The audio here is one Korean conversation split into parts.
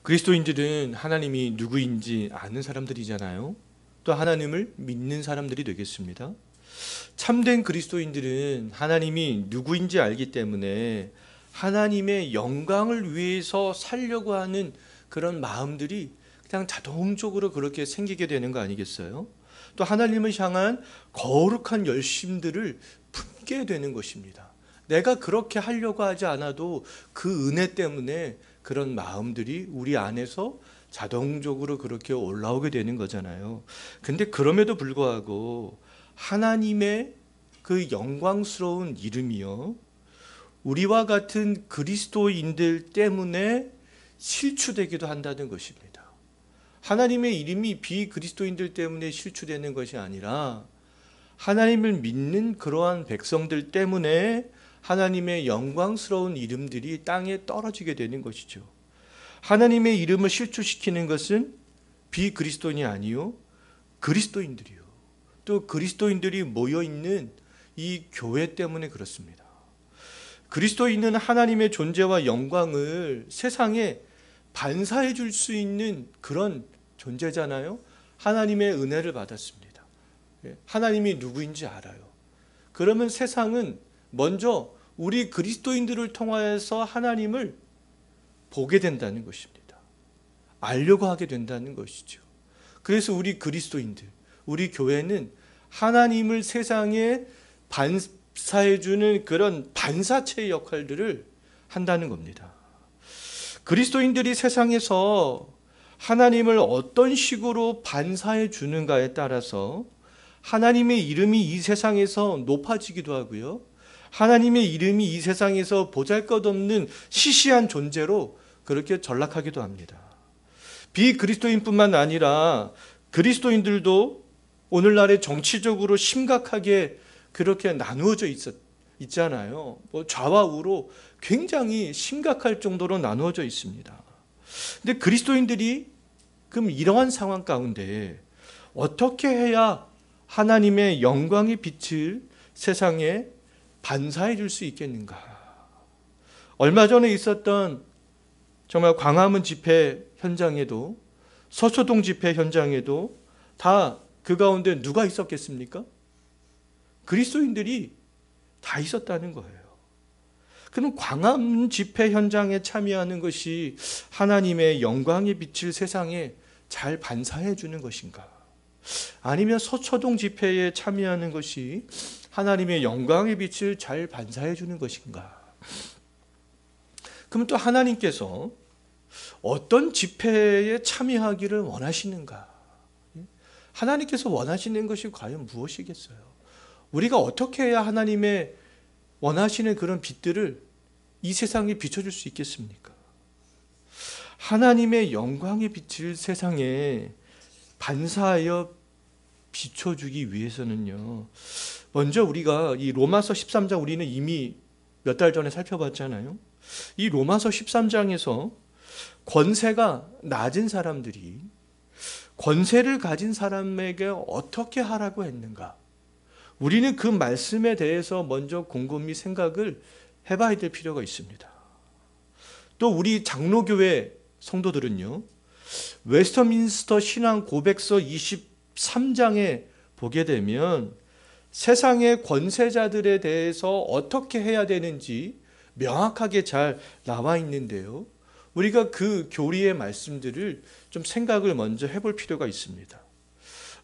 그리스도인들은 하나님이 누구인지 아는 사람들이잖아요. 또 하나님을 믿는 사람들이 되겠습니다. 참된 그리스도인들은 하나님이 누구인지 알기 때문에 하나님의 영광을 위해서 살려고 하는 그런 마음들이 그냥 자동적으로 그렇게 생기게 되는 거 아니겠어요? 또 하나님을 향한 거룩한 열심들을 품게 되는 것입니다. 내가 그렇게 하려고 하지 않아도 그 은혜 때문에 그런 마음들이 우리 안에서 자동적으로 그렇게 올라오게 되는 거잖아요. 근데 그럼에도 불구하고 하나님의 그 영광스러운 이름이요, 우리와 같은 그리스도인들 때문에 실추되기도 한다는 것입니다. 하나님의 이름이 비그리스도인들 때문에 실추되는 것이 아니라 하나님을 믿는 그러한 백성들 때문에 하나님의 영광스러운 이름들이 땅에 떨어지게 되는 것이죠. 하나님의 이름을 실추시키는 것은 비그리스도인이 아니요, 그리스도인들이요. 또 그리스도인들이 모여있는 이 교회 때문에 그렇습니다. 그리스도인은 하나님의 존재와 영광을 세상에 반사해 줄 수 있는 그런 존재잖아요. 하나님의 은혜를 받았습니다. 하나님이 누구인지 알아요. 그러면 세상은 먼저 우리 그리스도인들을 통하여서 하나님을 보게 된다는 것입니다. 알려고 하게 된다는 것이죠. 그래서 우리 그리스도인들, 우리 교회는 하나님을 세상에 반사해주는 그런 반사체의 역할들을 한다는 겁니다. 그리스도인들이 세상에서 하나님을 어떤 식으로 반사해 주는가에 따라서 하나님의 이름이 이 세상에서 높아지기도 하고요, 하나님의 이름이 이 세상에서 보잘것없는 시시한 존재로 그렇게 전락하기도 합니다. 비그리스도인뿐만 아니라 그리스도인들도 오늘날에 정치적으로 심각하게 그렇게 나누어져 있잖아요. 좌와 우로 굉장히 심각할 정도로 나누어져 있습니다. 근데 그리스도인들이 그럼 이러한 상황 가운데 어떻게 해야 하나님의 영광의 빛을 세상에 반사해 줄 수 있겠는가? 얼마 전에 있었던 정말 광화문 집회 현장에도, 서초동 집회 현장에도 다 그 가운데 누가 있었겠습니까? 그리스도인들이 다 있었다는 거예요. 그럼 광화문 집회 현장에 참여하는 것이 하나님의 영광의 빛을 세상에 잘 반사해 주는 것인가? 아니면 서초동 집회에 참여하는 것이 하나님의 영광의 빛을 잘 반사해 주는 것인가? 그럼 또 하나님께서 어떤 집회에 참여하기를 원하시는가? 하나님께서 원하시는 것이 과연 무엇이겠어요? 우리가 어떻게 해야 하나님의 원하시는 그런 빛들을 이 세상에 비춰줄 수 있겠습니까? 하나님의 영광의 빛을 세상에 반사하여 비춰주기 위해서는요, 먼저 우리가 이 로마서 13장 우리는 이미 몇 달 전에 살펴봤잖아요. 이 로마서 13장에서 권세가 낮은 사람들이 권세를 가진 사람에게 어떻게 하라고 했는가? 우리는 그 말씀에 대해서 먼저 곰곰이 생각을 해봐야 될 필요가 있습니다. 또 우리 장로교회 성도들은요, 웨스터민스터 신앙 고백서 23장에 보게 되면 세상의 권세자들에 대해서 어떻게 해야 되는지 명확하게 잘 나와 있는데요, 우리가 그 교리의 말씀들을 좀 생각을 먼저 해볼 필요가 있습니다.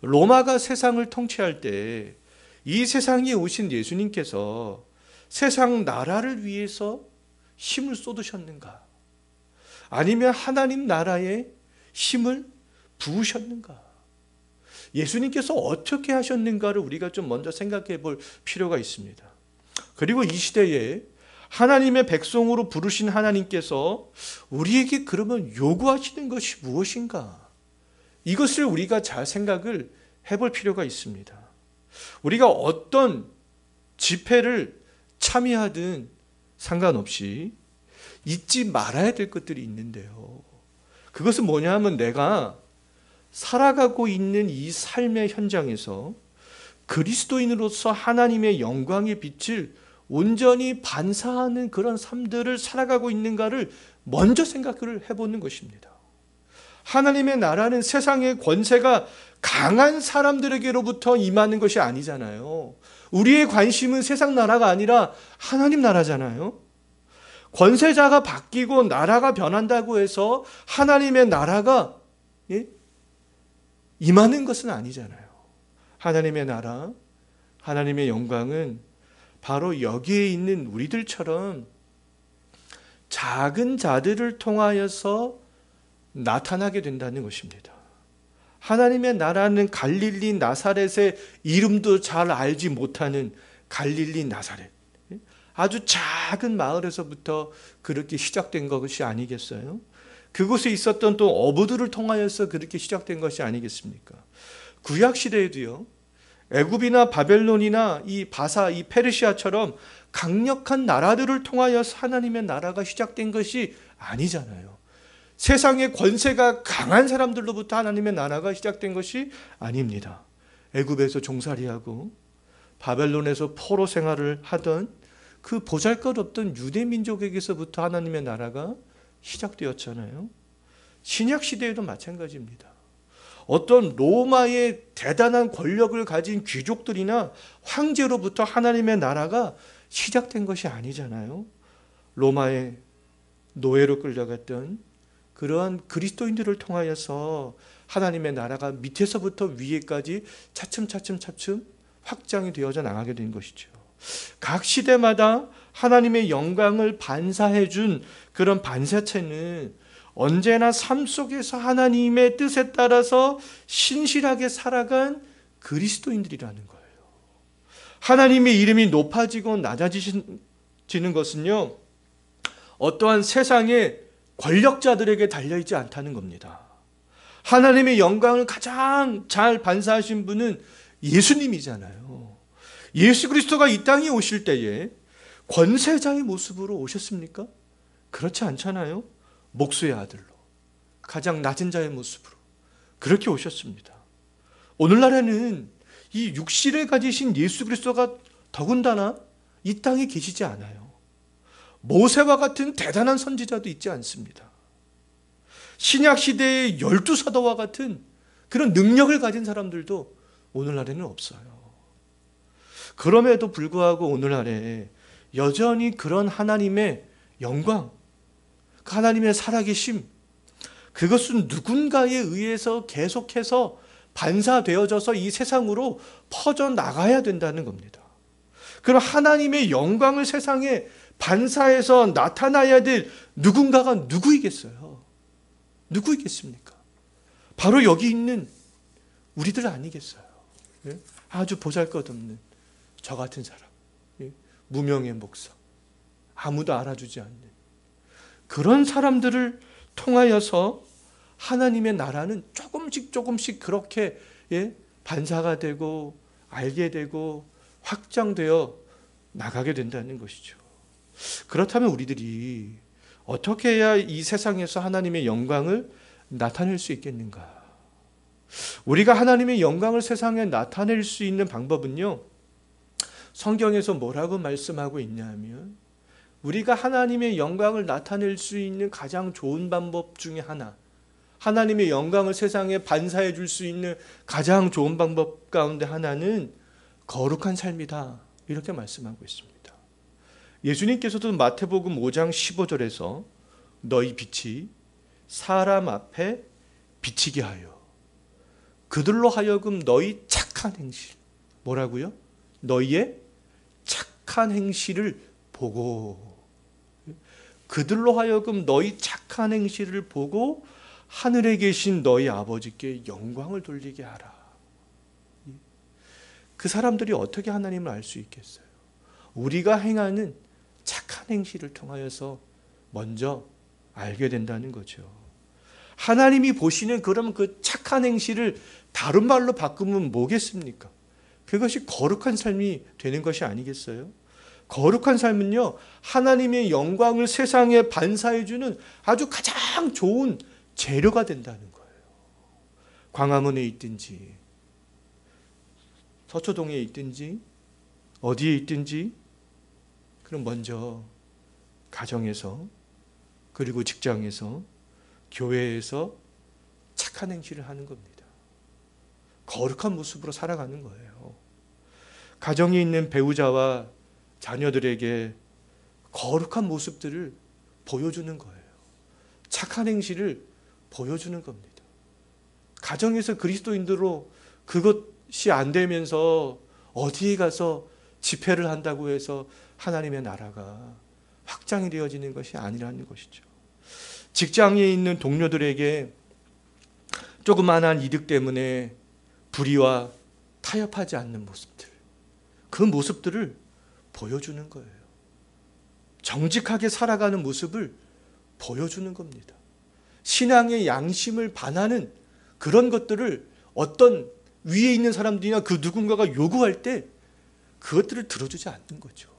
로마가 세상을 통치할 때 이 세상에 오신 예수님께서 세상 나라를 위해서 힘을 쏟으셨는가? 아니면 하나님 나라에 힘을 부으셨는가? 예수님께서 어떻게 하셨는가를 우리가 좀 먼저 생각해 볼 필요가 있습니다. 그리고 이 시대에 하나님의 백성으로 부르신 하나님께서 우리에게 그러면 요구하시는 것이 무엇인가? 이것을 우리가 잘 생각을 해볼 필요가 있습니다. 우리가 어떤 집회를 참여하든 상관없이 잊지 말아야 될 것들이 있는데요, 그것은 뭐냐 하면 내가 살아가고 있는 이 삶의 현장에서 그리스도인으로서 하나님의 영광의 빛을 온전히 반사하는 그런 삶들을 살아가고 있는가를 먼저 생각을 해보는 것입니다. 하나님의 나라는 세상의 권세가 강한 사람들에게로부터 임하는 것이 아니잖아요. 우리의 관심은 세상 나라가 아니라 하나님 나라잖아요. 권세자가 바뀌고 나라가 변한다고 해서 하나님의 나라가 임하는 것은 아니잖아요. 하나님의 나라, 하나님의 영광은 바로 여기에 있는 우리들처럼 작은 자들을 통하여서 나타나게 된다는 것입니다. 하나님의 나라는 갈릴리 나사렛의 이름도 잘 알지 못하는 갈릴리 나사렛, 아주 작은 마을에서부터 그렇게 시작된 것이 아니겠어요? 그곳에 있었던 또 어부들을 통하여서 그렇게 시작된 것이 아니겠습니까? 구약 시대에도요, 애굽이나 바벨론이나 이 바사, 이 페르시아처럼 강력한 나라들을 통하여서 하나님의 나라가 시작된 것이 아니잖아요. 세상의 권세가 강한 사람들로부터 하나님의 나라가 시작된 것이 아닙니다. 애굽에서 종살이하고 바벨론에서 포로 생활을 하던 그 보잘것없던 유대 민족에게서부터 하나님의 나라가 시작되었잖아요. 신약 시대에도 마찬가지입니다. 어떤 로마의 대단한 권력을 가진 귀족들이나 황제로부터 하나님의 나라가 시작된 것이 아니잖아요. 로마의 노예로 끌려갔던 그러한 그리스도인들을 통하여서 하나님의 나라가 밑에서부터 위에까지 차츰 확장이 되어져 나가게 된 것이죠. 각 시대마다 하나님의 영광을 반사해 준 그런 반사체는 언제나 삶 속에서 하나님의 뜻에 따라서 신실하게 살아간 그리스도인들이라는 거예요. 하나님의 이름이 높아지고 낮아지는 것은요, 어떠한 세상의 권력자들에게 달려있지 않다는 겁니다. 하나님의 영광을 가장 잘 반사하신 분은 예수님이잖아요. 예수 그리스도가 이 땅에 오실 때에 권세자의 모습으로 오셨습니까? 그렇지 않잖아요. 목수의 아들로, 가장 낮은 자의 모습으로 그렇게 오셨습니다. 오늘날에는 이 육신을 가지신 예수 그리스도가 더군다나 이 땅에 계시지 않아요. 모세와 같은 대단한 선지자도 있지 않습니다. 신약 시대의 12사도와 같은 그런 능력을 가진 사람들도 오늘날에는 없어요. 그럼에도 불구하고 오늘날에 여전히 그런 하나님의 영광, 하나님의 살아계심, 그것은 누군가에 의해서 계속해서 반사되어져서 이 세상으로 퍼져나가야 된다는 겁니다. 그럼 하나님의 영광을 세상에 반사해서 나타나야 될 누군가가 누구이겠어요? 누구이겠습니까? 바로 여기 있는 우리들 아니겠어요? 아주 보잘것없는 저 같은 사람, 무명의 목사, 아무도 알아주지 않는 그런 사람들을 통하여서 하나님의 나라는 조금씩 그렇게 반사가 되고 알게 되고 확장되어 나가게 된다는 것이죠. 그렇다면 우리들이 어떻게 해야 이 세상에서 하나님의 영광을 나타낼 수 있겠는가? 우리가 하나님의 영광을 세상에 나타낼 수 있는 방법은요, 성경에서 뭐라고 말씀하고 있냐면, 우리가 하나님의 영광을 나타낼 수 있는 가장 좋은 방법 중에 하나, 하나님의 영광을 세상에 반사해 줄 수 있는 가장 좋은 방법 가운데 하나는 거룩한 삶이다, 이렇게 말씀하고 있습니다. 예수님께서도 마태복음 5장 15절에서 너희 빛이 사람 앞에 비치게 하여 그들로 하여금 너희 착한 행실, 뭐라고요? 너희의 착한 행실을 보고, 그들로 하여금 너희 착한 행실을 보고 하늘에 계신 너희 아버지께 영광을 돌리게 하라. 그 사람들이 어떻게 하나님을 알 수 있겠어요? 우리가 행하는 착한 행실을 통하여서 먼저 알게 된다는 거죠. 하나님이 보시는 그럼 그 착한 행실을 다른 말로 바꾸면 뭐겠습니까? 그것이 거룩한 삶이 되는 것이 아니겠어요? 거룩한 삶은요, 하나님의 영광을 세상에 반사해주는 아주 가장 좋은 재료가 된다는 거예요. 광화문에 있든지 서초동에 있든지 어디에 있든지, 그럼 먼저 가정에서, 그리고 직장에서, 교회에서 착한 행실을 하는 겁니다. 거룩한 모습으로 살아가는 거예요. 가정에 있는 배우자와 자녀들에게 거룩한 모습들을 보여주는 거예요. 착한 행실을 보여주는 겁니다. 가정에서 그리스도인들로 그것이 안 되면서 어디에 가서 집회를 한다고 해서 하나님의 나라가 확장이 되어지는 것이 아니라는 것이죠. 직장에 있는 동료들에게 조그만한 이득 때문에 불의와 타협하지 않는 모습들, 그 모습들을 보여주는 거예요. 정직하게 살아가는 모습을 보여주는 겁니다. 신앙의 양심을 반하는 그런 것들을 어떤 위에 있는 사람들이나 그 누군가가 요구할 때 그것들을 들어주지 않는 거죠.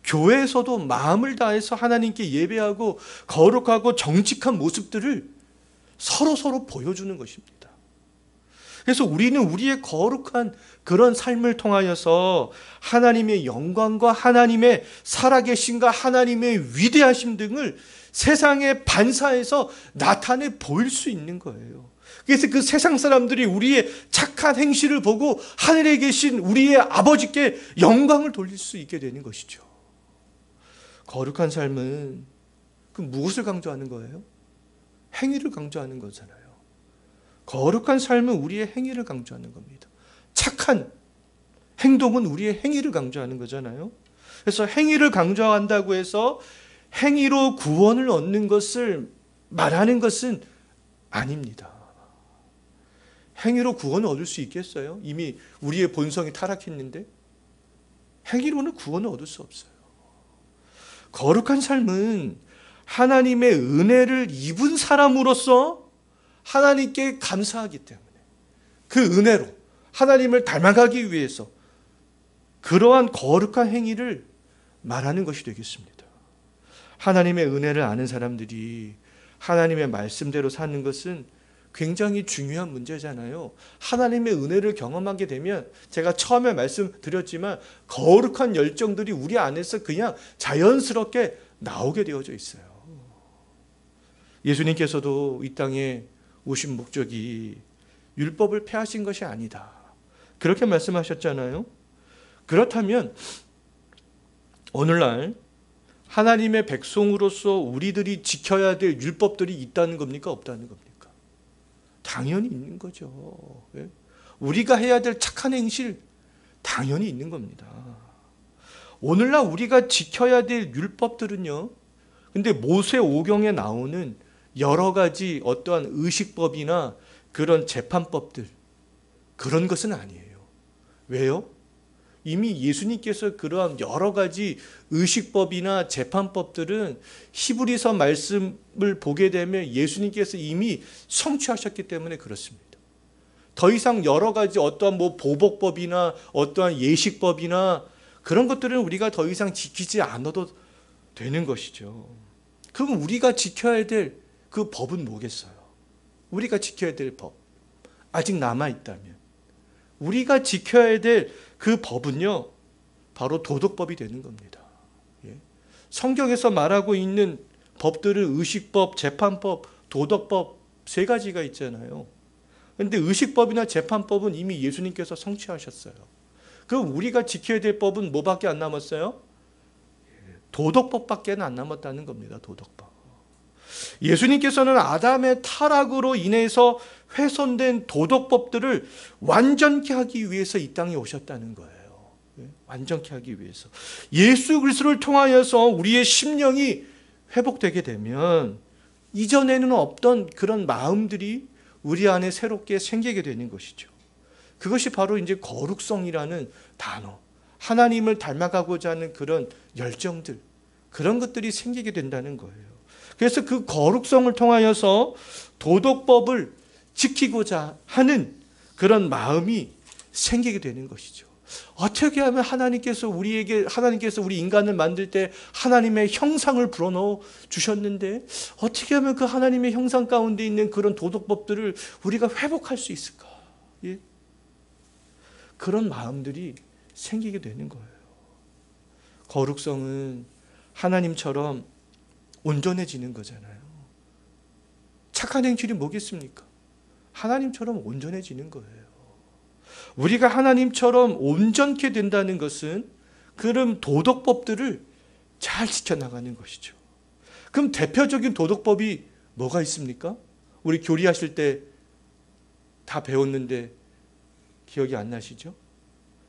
교회에서도 마음을 다해서 하나님께 예배하고 거룩하고 정직한 모습들을 서로 보여주는 것입니다. 그래서 우리는 우리의 거룩한 그런 삶을 통하여서 하나님의 영광과 하나님의 살아계심과 하나님의 위대하심 등을 세상에 반사해서 나타내 보일 수 있는 거예요. 그래서 그 세상 사람들이 우리의 착한 행실을 보고 하늘에 계신 우리의 아버지께 영광을 돌릴 수 있게 되는 것이죠. 거룩한 삶은 그 무엇을 강조하는 거예요? 행위를 강조하는 거잖아요. 거룩한 삶은 우리의 행위를 강조하는 겁니다. 착한 행동은 우리의 행위를 강조하는 거잖아요. 그래서 행위를 강조한다고 해서 행위로 구원을 얻는 것을 말하는 것은 아닙니다. 행위로 구원을 얻을 수 있겠어요? 이미 우리의 본성이 타락했는데 행위로는 구원을 얻을 수 없어요. 거룩한 삶은 하나님의 은혜를 입은 사람으로서 하나님께 감사하기 때문에 그 은혜로 하나님을 닮아가기 위해서 그러한 거룩한 행위를 말하는 것이 되겠습니다. 하나님의 은혜를 아는 사람들이 하나님의 말씀대로 사는 것은 굉장히 중요한 문제잖아요. 하나님의 은혜를 경험하게 되면 제가 처음에 말씀드렸지만 거룩한 열정들이 우리 안에서 그냥 자연스럽게 나오게 되어져 있어요. 예수님께서도 이 땅에 오신 목적이 율법을 폐하신 것이 아니다. 그렇게 말씀하셨잖아요. 그렇다면 오늘날 하나님의 백성으로서 우리들이 지켜야 될 율법들이 있다는 겁니까? 없다는 겁니까? 당연히 있는 거죠. 우리가 해야 될 착한 행실 당연히 있는 겁니다. 오늘날 우리가 지켜야 될 율법들은요. 근데 모세오경에 나오는 여러 가지 어떠한 의식법이나 그런 재판법들 그런 것은 아니에요. 왜요? 이미 예수님께서 그러한 여러 가지 의식법이나 재판법들은 히브리서 말씀을 보게 되면 예수님께서 이미 성취하셨기 때문에 그렇습니다. 더 이상 여러 가지 어떠한 보복법이나 어떠한 예식법이나 그런 것들은 우리가 더 이상 지키지 않아도 되는 것이죠. 그럼 우리가 지켜야 될 그 법은 뭐겠어요? 우리가 지켜야 될 법 아직 남아있다면 우리가 지켜야 될 그 법은요 바로 도덕법이 되는 겁니다. 성경에서 말하고 있는 법들은 의식법, 재판법, 도덕법 세 가지가 있잖아요. 그런데 의식법이나 재판법은 이미 예수님께서 성취하셨어요. 그럼 우리가 지켜야 될 법은 뭐밖에 안 남았어요? 도덕법밖에 안 남았다는 겁니다. 도덕법. 예수님께서는 아담의 타락으로 인해서 훼손된 도덕법들을 완전케 하기 위해서 이 땅에 오셨다는 거예요. 완전케 하기 위해서. 예수 그리스도를 통하여서 우리의 심령이 회복되게 되면 이전에는 없던 그런 마음들이 우리 안에 새롭게 생기게 되는 것이죠. 그것이 바로 이제 거룩성이라는 단어, 하나님을 닮아가고자 하는 그런 열정들, 그런 것들이 생기게 된다는 거예요. 그래서 그 거룩성을 통하여서 도덕법을 지키고자 하는 그런 마음이 생기게 되는 것이죠. 어떻게 하면 하나님께서 우리 인간을 만들 때 하나님의 형상을 불어넣어 주셨는데 어떻게 하면 그 하나님의 형상 가운데 있는 그런 도덕법들을 우리가 회복할 수 있을까? 예? 그런 마음들이 생기게 되는 거예요. 거룩성은 하나님처럼 온전해지는 거잖아요. 착한 행실이 뭐겠습니까? 하나님처럼 온전해지는 거예요. 우리가 하나님처럼 온전케 된다는 것은 그런 도덕법들을 잘 지켜나가는 것이죠. 그럼 대표적인 도덕법이 뭐가 있습니까? 우리 교리하실 때 다 배웠는데 기억이 안 나시죠?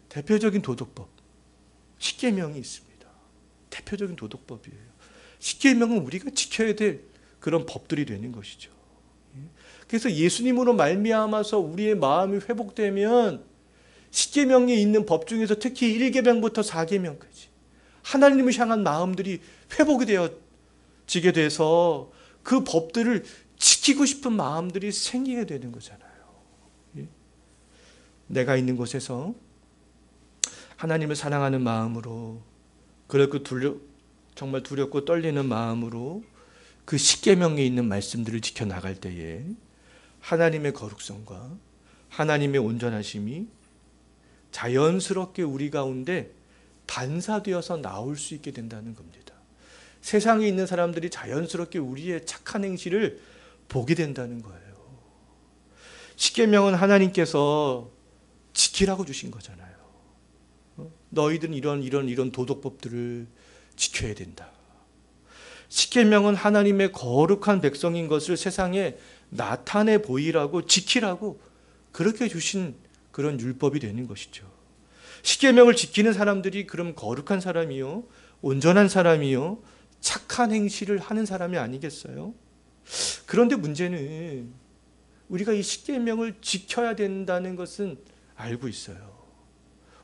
대표적인 도덕법, 십계명이 있습니다. 대표적인 도덕법이에요. 십계명은 우리가 지켜야 될 그런 법들이 되는 것이죠. 그래서 예수님으로 말미암아서 우리의 마음이 회복되면 십계명에 있는 법 중에서 특히 1계명부터 4계명까지 하나님을 향한 마음들이 회복이 되어지게 돼서 그 법들을 지키고 싶은 마음들이 생기게 되는 거잖아요. 내가 있는 곳에서 하나님을 사랑하는 마음으로, 그렇고 정말 두렵고 떨리는 마음으로 그 십계명에 있는 말씀들을 지켜나갈 때에 하나님의 거룩성과 하나님의 온전하심이 자연스럽게 우리 가운데 반사되어서 나올 수 있게 된다는 겁니다. 세상에 있는 사람들이 자연스럽게 우리의 착한 행실을 보게 된다는 거예요. 십계명은 하나님께서 지키라고 주신 거잖아요. 너희들은 이런 도덕법들을 지켜야 된다. 십계명은 하나님의 거룩한 백성인 것을 세상에 나타내 보이라고, 지키라고 그렇게 주신 그런 율법이 되는 것이죠. 십계명을 지키는 사람들이 그럼 거룩한 사람이요, 온전한 사람이요, 착한 행실을 하는 사람이 아니겠어요? 그런데 문제는 우리가 이 십계명을 지켜야 된다는 것은 알고 있어요.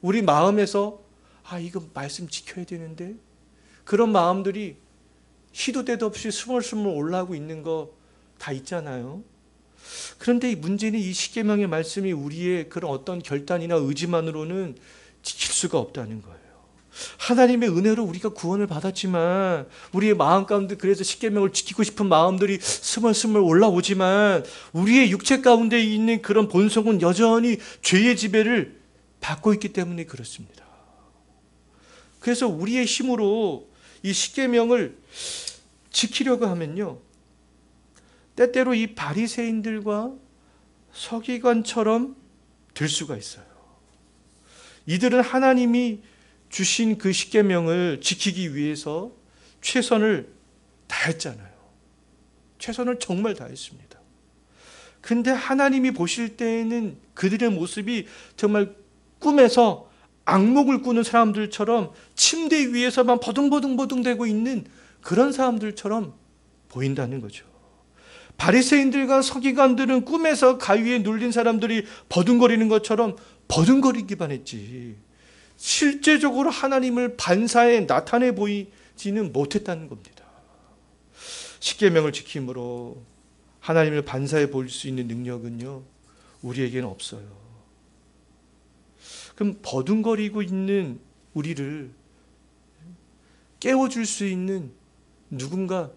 우리 마음에서 이거 말씀 지켜야 되는데, 그런 마음들이 시도 때도 없이 스물스물 올라오고 있는 거 다 있잖아요. 그런데 이 문제는 이 십계명의 말씀이 우리의 그런 어떤 결단이나 의지만으로는 지킬 수가 없다는 거예요. 하나님의 은혜로 우리가 구원을 받았지만 우리의 마음 가운데 그래서 십계명을 지키고 싶은 마음들이 스멀스멀 올라오지만 우리의 육체 가운데 있는 그런 본성은 여전히 죄의 지배를 받고 있기 때문에 그렇습니다. 그래서 우리의 힘으로 이 십계명을 지키려고 하면요, 때때로 이 바리새인들과 서기관처럼 될 수가 있어요. 이들은 하나님이 주신 그 십계명을 지키기 위해서 최선을 다했잖아요. 최선을 정말 다했습니다. 근데 하나님이 보실 때에는 그들의 모습이 정말 꿈에서 악몽을 꾸는 사람들처럼 침대 위에서만 버둥버둥대고 있는 그런 사람들처럼 보인다는 거죠. 바리새인들과 서기관들은 꿈에서 가위에 눌린 사람들이 버둥거리는 것처럼 버둥거리기만 했지 실제적으로 하나님을 반사에 나타내 보이지는 못했다는 겁니다. 십계명을 지킴으로 하나님을 반사해 볼 수 있는 능력은요, 우리에게는 없어요. 그럼 버둥거리고 있는 우리를 깨워줄 수 있는 누군가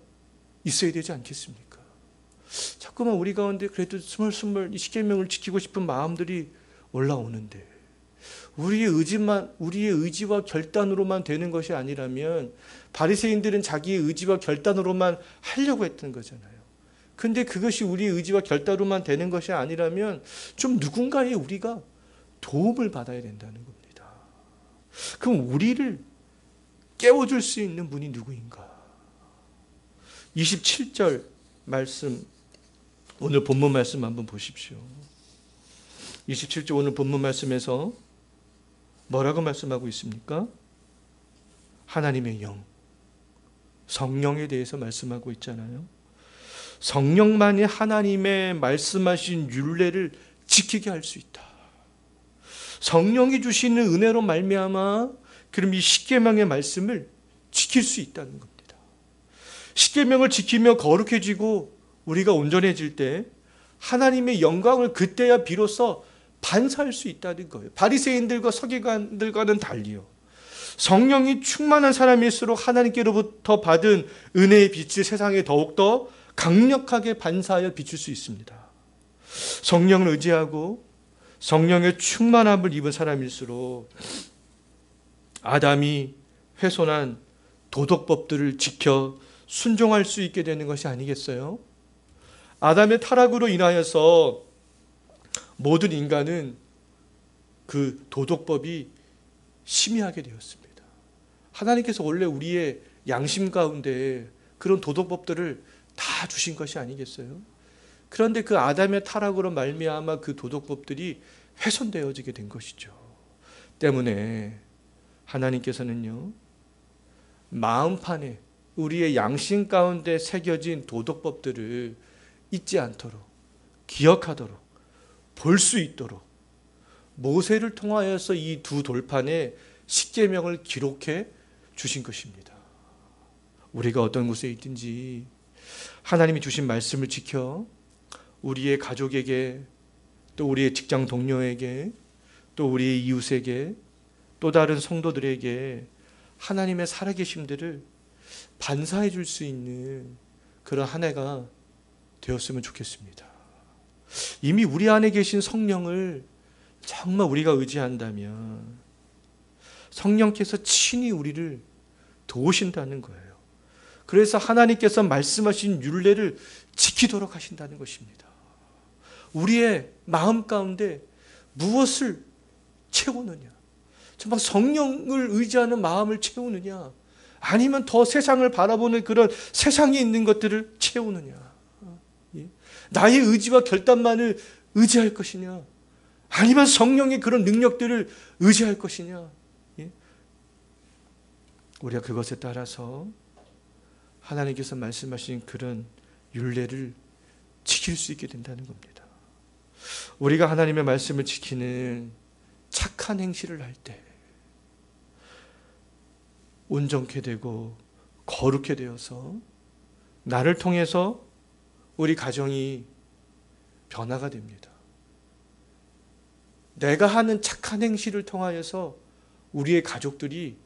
있어야 되지 않겠습니까? 자꾸만 우리 가운데 그래도 스멀스멀 이 십계명을 지키고 싶은 마음들이 올라오는데 우리의 의지와 결단으로만 되는 것이 아니라면, 바리새인들은 자기의 의지와 결단으로만 하려고 했던 거잖아요. 근데 그것이 우리의 의지와 결단으로만 되는 것이 아니라면 좀 누군가의 우리가 도움을 받아야 된다는 겁니다. 그럼 우리를 깨워줄 수 있는 분이 누구인가? 27절 말씀, 오늘 본문 말씀 한번 보십시오. 27절 오늘 본문 말씀에서 뭐라고 말씀하고 있습니까? 하나님의 영, 성령에 대해서 말씀하고 있잖아요. 성령만이 하나님의 말씀하신 율례를 지키게 할 수 있다. 성령이 주시는 은혜로 말미암아 그럼 이 십계명의 말씀을 지킬 수 있다는 겁니다. 십계명을 지키며 거룩해지고 우리가 온전해질 때 하나님의 영광을 그때야 비로소 반사할 수 있다는 거예요. 바리새인들과 서기관들과는 달리요. 성령이 충만한 사람일수록 하나님께로부터 받은 은혜의 빛을 세상에 더욱더 강력하게 반사하여 비출 수 있습니다. 성령을 의지하고 성령의 충만함을 입은 사람일수록 아담이 훼손한 도덕법들을 지켜 순종할 수 있게 되는 것이 아니겠어요? 아담의 타락으로 인하여서 모든 인간은 그 도덕법이 심의하게 되었습니다. 하나님께서 원래 우리의 양심 가운데 그런 도덕법들을 다 주신 것이 아니겠어요? 그런데 그 아담의 타락으로 말미암아 그 도덕법들이 훼손되어지게 된 것이죠. 때문에 하나님께서는요, 마음판에 우리의 양심 가운데 새겨진 도덕법들을 잊지 않도록, 기억하도록, 볼 수 있도록 모세를 통하여서 이 두 돌판에 십계명을 기록해 주신 것입니다. 우리가 어떤 곳에 있든지 하나님이 주신 말씀을 지켜 우리의 가족에게, 또 우리의 직장 동료에게, 또 우리의 이웃에게, 또 다른 성도들에게 하나님의 살아계심들을 반사해 줄 수 있는 그런 한 해가 되었으면 좋겠습니다. 이미 우리 안에 계신 성령을 정말 우리가 의지한다면 성령께서 친히 우리를 도우신다는 거예요. 그래서 하나님께서 말씀하신 율례를 지키도록 하신다는 것입니다. 우리의 마음 가운데 무엇을 채우느냐? 정말 성령을 의지하는 마음을 채우느냐? 아니면 더 세상을 바라보는 그런 세상에 있는 것들을 채우느냐? 나의 의지와 결단만을 의지할 것이냐? 아니면 성령의 그런 능력들을 의지할 것이냐? 우리가 그것에 따라서 하나님께서 말씀하신 그런 율례를 지킬 수 있게 된다는 겁니다. 우리가 하나님의 말씀을 지키는 착한 행실을 할 때 온전케 되고 거룩해 되어서 나를 통해서 우리 가정이 변화가 됩니다. 내가 하는 착한 행실을 통하여서 우리의 가족들이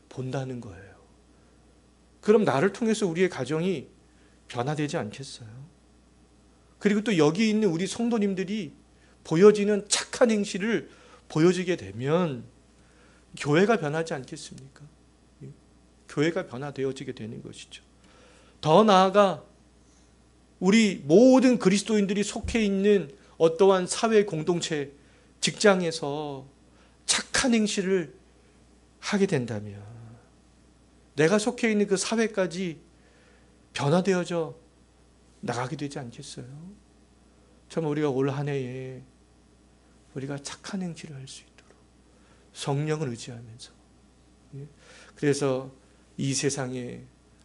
본다는 거예요. 그럼 나를 통해서 우리의 가정이 변화되지 않겠어요? 그리고 또 여기 있는 우리 성도님들이 보여지는 착한 행실을 보여지게 되면 교회가 변하지 않겠습니까? 교회가 변화되어지게 되는 것이죠. 더 나아가 우리 모든 그리스도인들이 속해 있는 어떠한 사회 공동체, 직장에서 착한 행실을 하게 된다면 내가 속해 있는 그 사회까지 변화되어져 나가게 되지 않겠어요? 정말 우리가 올 한 해에 우리가 착한 행실을 할 수 있도록 성령을 의지하면서, 그래서 이 세상에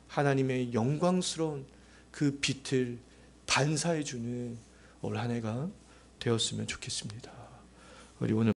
하나님의 영광스러운 그 빛을 반사해 주는 올 한 해가 되었으면 좋겠습니다. 우리 오늘